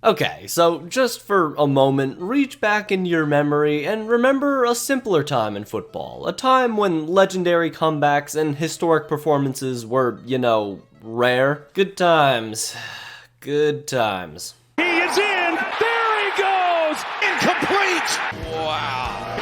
Okay, so just for a moment, reach back into your memory and remember a simpler time in football. A time when legendary comebacks and historic performances were, rare. Good times. Good times. He is in! There he goes! Incomplete! Wow.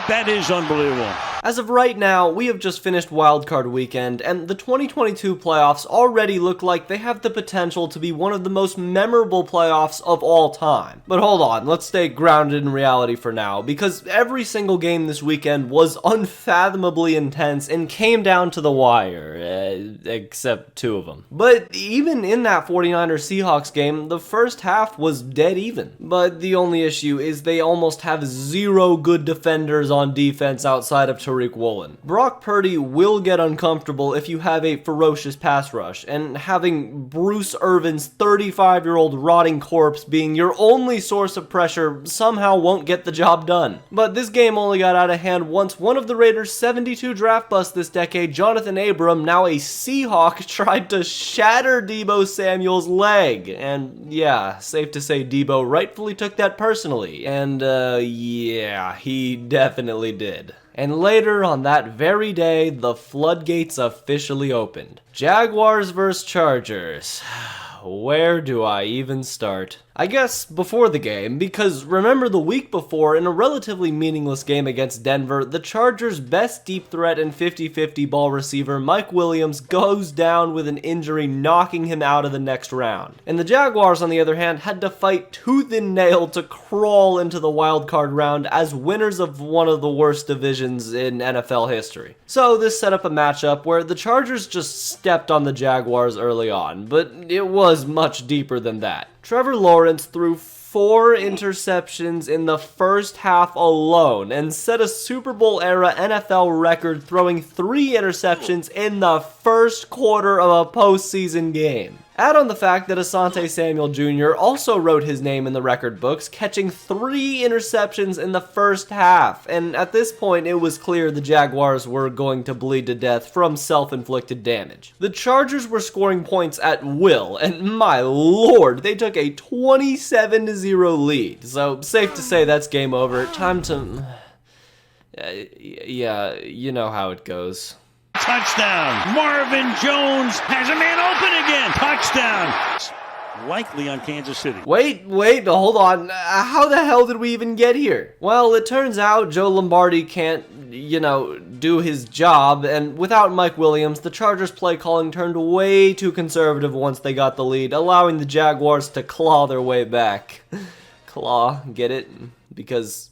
That is unbelievable. As of right now, we have just finished wildcard weekend, and the 2022 playoffs already look like they have the potential to be one of the most memorable playoffs of all time. But hold on, let's stay grounded in reality for now, because every single game this weekend was unfathomably intense and came down to the wire, except 2 of them. But even in that 49ers-Seahawks game, the first half was dead even. But the only issue is they almost have 0 good defenders on defense outside of Tariq Woolen. Brock Purdy will get uncomfortable if you have a ferocious pass rush, and having Bruce Irvin's 35-year-old rotting corpse being your only source of pressure somehow won't get the job done. But this game only got out of hand once one of the Raiders' 72 draft busts this decade, Jonathan Abram, now a Seahawk, tried to shatter Deebo Samuel's leg. And yeah, safe to say Deebo rightfully took that personally. And yeah, he definitely did. And later on that very day, the floodgates officially opened. Jaguars vs. Chargers. Where do I even start? I guess before the game, because remember the week before, in a relatively meaningless game against Denver, the Chargers' best deep threat and 50-50 ball receiver, Mike Williams, goes down with an injury, knocking him out of the next round. And the Jaguars, on the other hand, had to fight tooth and nail to crawl into the wildcard round as winners of one of the worst divisions in NFL history. So this set up a matchup where the Chargers just stepped on the Jaguars early on, but it was much deeper than that. Trevor Lawrence threw 4 interceptions in the first half alone and set a Super Bowl-era NFL record throwing 3 interceptions in the first quarter of a postseason game. Add on the fact that Asante Samuel Jr. also wrote his name in the record books, catching 3 interceptions in the first half, and at this point it was clear the Jaguars were going to bleed to death from self-inflicted damage. The Chargers were scoring points at will, and my lord, they took a 27-0 lead, so safe to say that's game over. Time to... yeah, you know how it goes. Touchdown. Marvin Jones has a man open again. Touchdown. Likely on Kansas City. Wait, hold on. How the hell did we even get here? Well, it turns out Joe Lombardi can't, do his job, and without Mike Williams, the Chargers' play calling turned way too conservative once they got the lead, allowing the Jaguars to claw their way back. Claw, get it? Because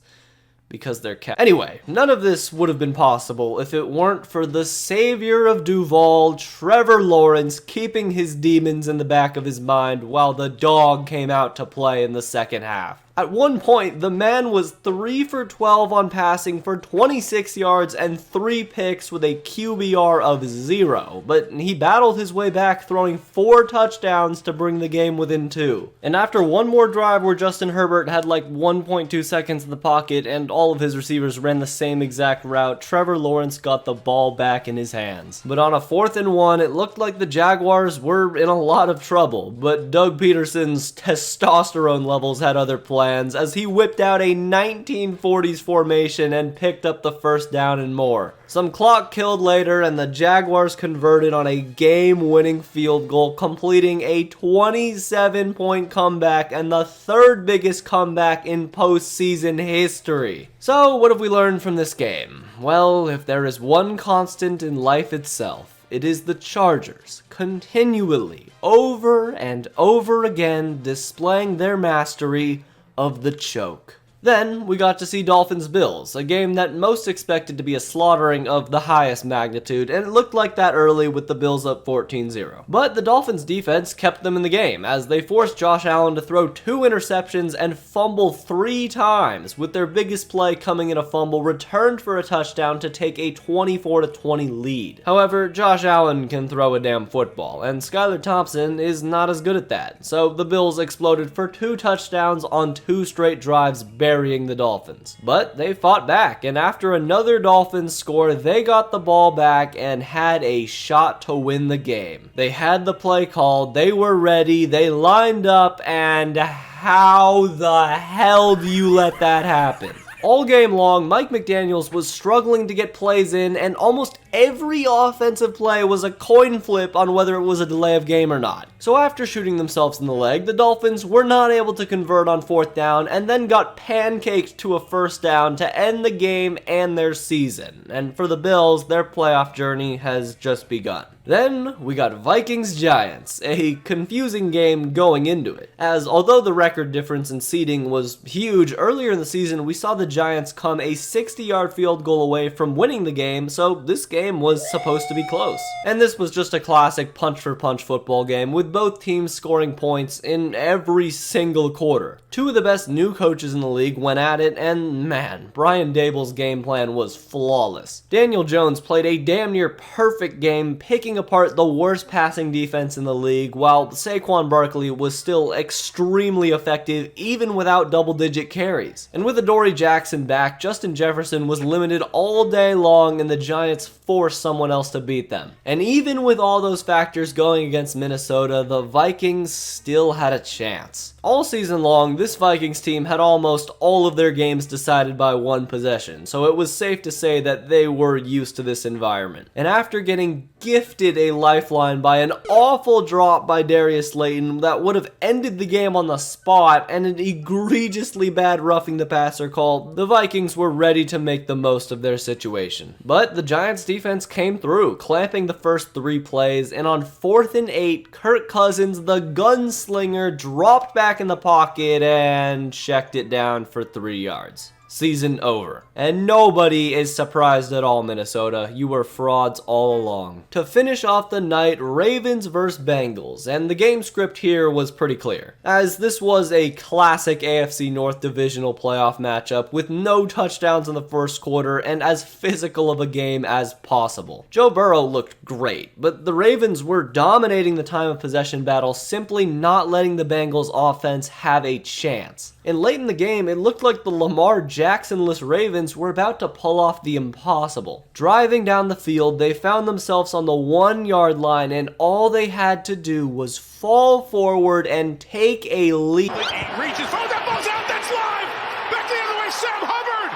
they're Anyway, none of this would have been possible if it weren't for the savior of Duval, Trevor Lawrence, keeping his demons in the back of his mind while the dog came out to play in the second half. At one point, the man was 3 for 12 on passing for 26 yards and 3 picks with a QBR of 0, but he battled his way back, throwing 4 touchdowns to bring the game within 2. And after one more drive where Justin Herbert had like 1.2 seconds in the pocket and all of his receivers ran the same exact route, Trevor Lawrence got the ball back in his hands. But on a 4th and 1, it looked like the Jaguars were in a lot of trouble, but Doug Peterson's testosterone levels had other plans as he whipped out a 1940s formation and picked up the first down and more. Some clock killed later, and the Jaguars converted on a game-winning field goal, completing a 27-point comeback and the 3rd biggest comeback in postseason history. So, what have we learned from this game? Well, if there is one constant in life itself, it is the Chargers continually, over and over again, displaying their mastery of the choke. Then, we got to see Dolphins-Bills, a game that most expected to be a slaughtering of the highest magnitude, and it looked like that early with the Bills up 14-0. But the Dolphins' defense kept them in the game, as they forced Josh Allen to throw 2 interceptions and fumble 3 times, with their biggest play coming in a fumble returned for a touchdown to take a 24-20 lead. However, Josh Allen can throw a damn football, and Skylar Thompson is not as good at that, so the Bills exploded for 2 touchdowns on 2 straight drives, burying the Dolphins. But they fought back, and after another Dolphins score, they got the ball back and had a shot to win the game. They had the play called, they were ready, they lined up, and how the hell do you let that happen? All game long, Mike McDaniels was struggling to get plays in, and almost every offensive play was a coin flip on whether it was a delay of game or not. So after shooting themselves in the leg, the Dolphins were not able to convert on 4th down and then got pancaked to a 1st down to end the game and their season. And for the Bills, their playoff journey has just begun. Then we got Vikings-Giants, a confusing game going into it, as although the record difference in seeding was huge, earlier in the season we saw the Giants come a 60-yard field goal away from winning the game, so this game was supposed to be close. And this was just a classic punch-for-punch football game, with both teams scoring points in every single quarter. Two of the best new coaches in the league went at it, and man, Brian Daboll's game plan was flawless. Daniel Jones played a damn near perfect game, picking apart the worst passing defense in the league, while Saquon Barkley was still extremely effective even without double-digit carries. And with Adoree Jackson back, Justin Jefferson was limited all day long and the Giants forced someone else to beat them. And even with all those factors going against Minnesota, the Vikings still had a chance. All season long, this Vikings team had almost all of their games decided by one possession, so it was safe to say that they were used to this environment. And after getting gifted a lifeline by an awful drop by Darius Slayton that would have ended the game on the spot and an egregiously bad roughing the passer call, the Vikings were ready to make the most of their situation. But the Giants defense came through, clamping the first 3 plays, and on 4th and 8, Kirk Cousins, the gunslinger, dropped back in the pocket and checked it down for 3 yards. Season over. And nobody is surprised at all, Minnesota. You were frauds all along. To finish off the night, Ravens vs. Bengals, and the game script here was pretty clear, as this was a classic AFC North divisional playoff matchup with no touchdowns in the first quarter and as physical of a game as possible. Joe Burrow looked great, but the Ravens were dominating the time of possession battle, simply not letting the Bengals offense have a chance. And late in the game, it looked like the Lamar Jackson-less Ravens were about to pull off the impossible. Driving down the field, they found themselves on the 1-yard line, and all they had to do was fall forward and take a leap. Reaches, oh, that ball's out, that's live! Back the other way, Sam Hubbard!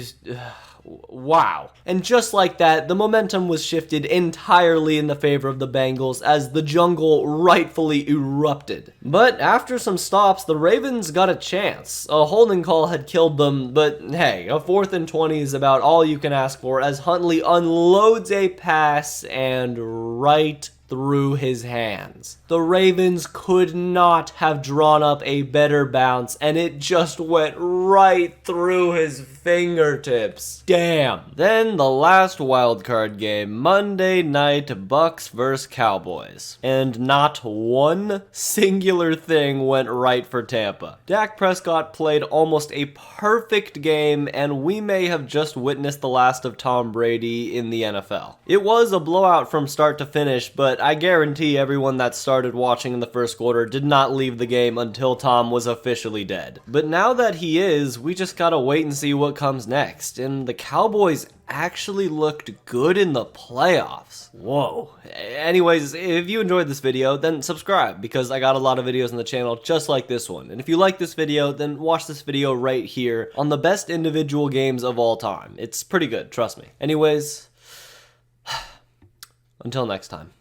He will score! Wow. And just like that, the momentum was shifted entirely in the favor of the Bengals as the jungle rightfully erupted. But after some stops, the Ravens got a chance. A holding call had killed them, but hey, a 4th and 20 is about all you can ask for as Huntley unloads a pass and right through his hands. The Ravens could not have drawn up a better bounce, and it just went right through his fingertips. Damn. Then the last wildcard game, Monday night, Bucks vs. Cowboys. And not one singular thing went right for Tampa. Dak Prescott played almost a perfect game, and we may have just witnessed the last of Tom Brady in the NFL. It was a blowout from start to finish, but I guarantee everyone that started watching in the first quarter did not leave the game until Tom was officially dead. But now that he is, we just gotta wait and see what comes next. And the Cowboys actually looked good in the playoffs. Whoa. Anyways, if you enjoyed this video, then subscribe, because I got a lot of videos on the channel just like this one. And if you like this video, then watch this video right here on the best individual games of all time. It's pretty good, trust me. Anyways, until next time.